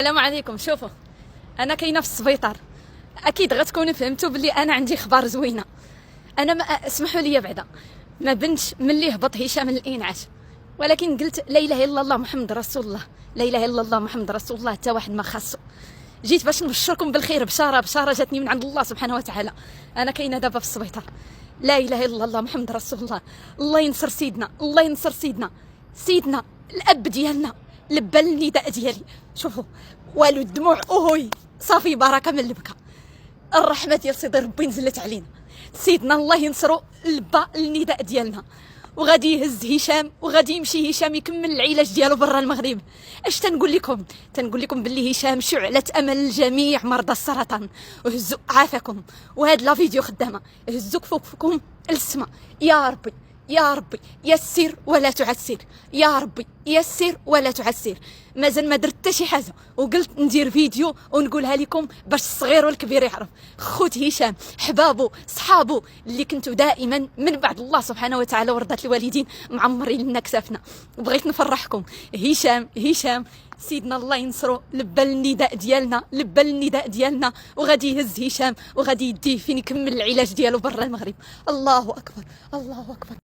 السلام عليكم. شوفوا، انا كاينه في السبيطار. اكيد غتكونوا فهمتوا بلي انا عندي اخبار زوينه. انا ما اسمحوا لي بعدا ما بنتش ملي هبط هشام الانعاش، ولكن قلت لا اله الا الله محمد رسول الله، لا اله الا الله محمد رسول الله، حتى واحد ما خاصو. جيت باش نبشركم بالخير، بشاره جاتني من عند الله سبحانه وتعالى. انا كاينه دابا في السبيطار، لا اله الا الله محمد رسول الله. الله ينصر سيدنا، الله ينصر سيدنا الاب ديالنا لبى النداء ديالي. شوفوا، والو الدموع اوهي صافي، بركه من البكا. الرحمه ديال سيدي ربي نزلت علينا. سيدنا الله ينصرو لبى النداء ديالنا، وغادي يهز هشام، وغادي يمشي هشام يكمل العلاج ديالو برا المغرب. اش تنقول لكم باللي هشام شعلة امل لجميع مرضى السرطان. وهزوا عافاكم، وهاد لا فيديو خدامه، هزوا كفوفكم للسما. يا ربي يا ربي يسر ولا تعسر، يا ربي يسر ولا تعسر. مازال ما درت حتى شي حاجه، وقلت ندير فيديو ونقولها لكم باش الصغير والكبير يعرف. خوت هشام، حبابو، صحابو اللي كنتو دائما من بعد الله سبحانه وتعالى ورضات الوالدين معمرين لنا كسافنا، وبغيت نفرحكم. هشام سيدنا الله ينصرو لبى النداء ديالنا، وغادي يهز هشام وغادي يديه فين يكمل العلاج ديالو برا المغرب. الله اكبر، الله اكبر.